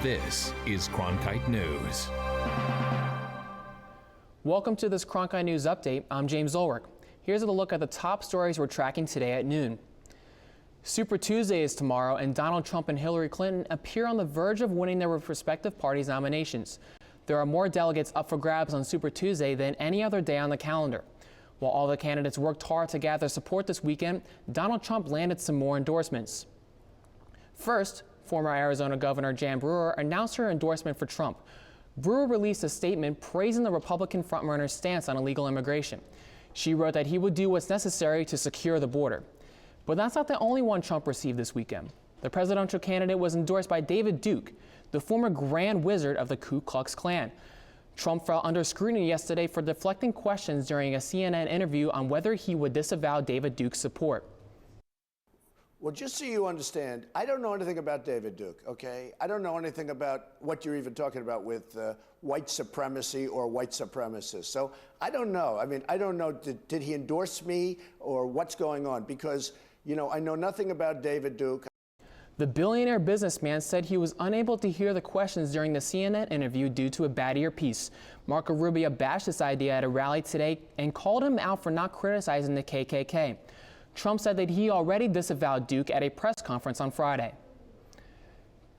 This is Cronkite News. Welcome to this Cronkite News Update. I'm James Ulrich. Here's a look at the top stories we're tracking today at noon. Super Tuesday is tomorrow, and Donald Trump and Hillary Clinton appear on the verge of winning their respective parties' nominations. There are more delegates up for grabs on Super Tuesday than any other day on the calendar. While all the candidates worked hard to gather support this weekend, Donald Trump landed some more endorsements. First, former Arizona Governor Jan Brewer announced her endorsement for Trump. Brewer released a statement praising the Republican frontrunner's stance on illegal immigration. She wrote that he would do what's necessary to secure the border. But that's not the only one Trump received this weekend. The presidential candidate was endorsed by David Duke, the former Grand Wizard of the Ku Klux Klan. Trump fell under scrutiny yesterday for deflecting questions during a CNN interview on whether he would disavow David Duke's support. Well, just so you understand, I don't know anything about David Duke, okay? I don't know anything about what you're even talking about with white supremacy or white supremacists. So I don't know. I mean, I don't know, did he endorse me or what's going on? Because, you know, I know nothing about David Duke. The billionaire businessman said he was unable to hear the questions during the CNN interview due to a bad earpiece. Marco Rubio bashed this idea at a rally today and called him out for not criticizing the KKK. Trump said that he already disavowed Duke at a press conference on Friday.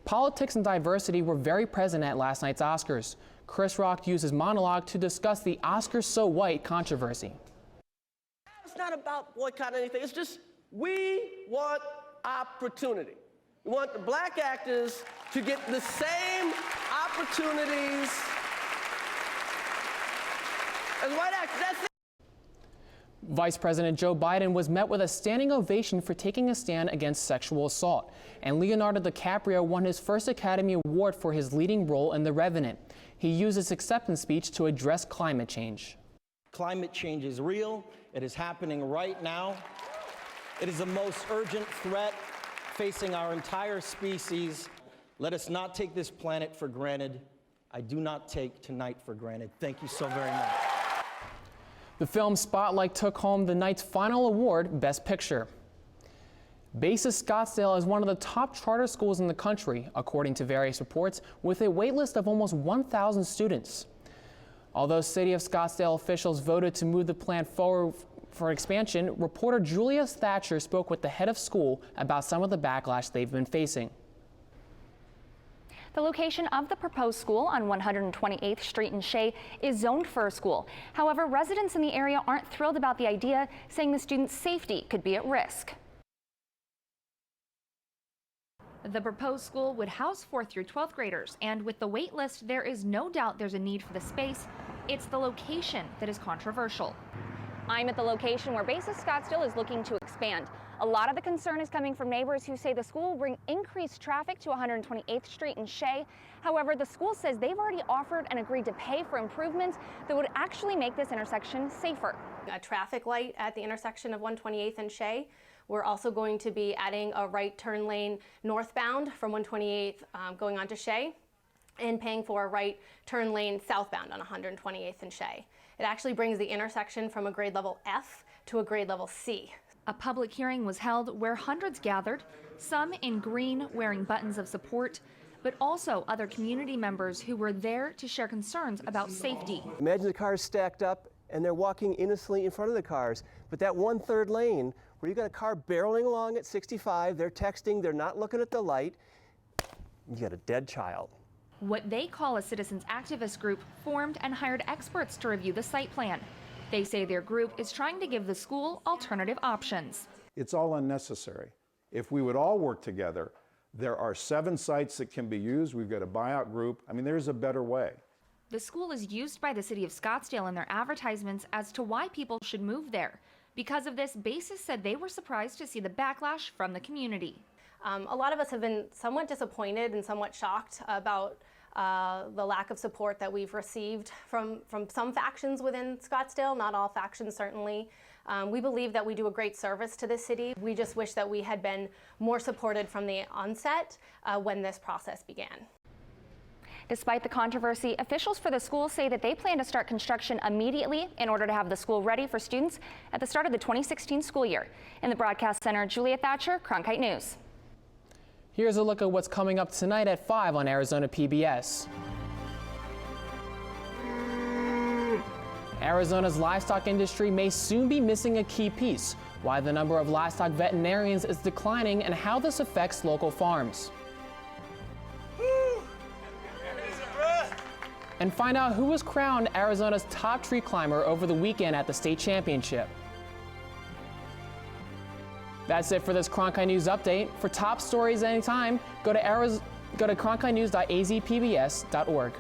Politics and diversity were very present at last night's Oscars. Chris Rock used his monologue to discuss the Oscars so white controversy. It's not about boycotting anything. It's just we want opportunity. We want the black actors to get the same opportunities as white actors. That's it. Vice President Joe Biden was met with a standing ovation for taking a stand against sexual assault, and Leonardo DiCaprio won his first Academy Award for his leading role in The Revenant. He used his acceptance speech to address climate change. Climate change is real. It is happening right now. It is the most urgent threat facing our entire species. Let us not take this planet for granted. I do not take tonight for granted. Thank you so very much. The film Spotlight took home the night's final award, Best Picture. Basis Scottsdale is one of the top charter schools in the country, according to various reports, with a waitlist of almost 1,000 students. Although City of Scottsdale officials voted to move the plan forward for expansion, reporter Julia Thatcher spoke with the head of school about some of the backlash they've been facing. The location of the proposed school on 128th Street in Shea is zoned for a school. However, residents in the area aren't thrilled about the idea, saying the students' safety could be at risk. The proposed school would house 4th through 12th graders, and with the wait list, there is no doubt there's a need for the space. It's the location that is controversial. I'm at the location where Basis Scottsdale is looking to expand. A lot of the concern is coming from neighbors who say the school will bring increased traffic to 128th Street in Shea. However, the school says they've already offered and agreed to pay for improvements that would actually make this intersection safer. A traffic light at the intersection of 128th and Shea. We're also going to be adding a right turn lane northbound from 128th going on to Shea, and paying for a right turn lane southbound on 128th and Shea. It actually brings the intersection from a grade level F to a grade level C. A public hearing was held where hundreds gathered, some in green wearing buttons of support, but also other community members who were there to share concerns about safety. Imagine the cars stacked up and they're walking innocently in front of the cars, but that 1/3 lane where you got a car barreling along at 65, they're texting, they're not looking at the light, you got a dead child. What they call a citizens activist group formed and hired experts to review the site plan. They say their group is trying to give the school alternative options. It's all unnecessary. If we would all work together, there are 7 sites that can be used. We've got a buyout group. I mean, there's a better way. The school is used by the city of Scottsdale in their advertisements as to why people should move there. Because of this, Basis said they were surprised to see the backlash from the community. A lot of us have been somewhat disappointed and somewhat shocked about the lack of support that we've received from some factions within Scottsdale, not all factions certainly. We believe that we do a great service to this city. We just wish that we had been more supported from the onset when this process began. Despite the controversy, officials for the school say that they plan to start construction immediately in order to have the school ready for students at the start of the 2016 school year. In the broadcast center, Julia Thatcher, Cronkite News. Here's a look at what's coming up tonight at 5 on Arizona PBS. Arizona's livestock industry may soon be missing a key piece, why the number of livestock veterinarians is declining and how this affects local farms. And find out who was crowned Arizona's top tree climber over the weekend at the state championship. That's it for this Cronkite News update. For top stories anytime, go to cronkitenews.azpbs.org.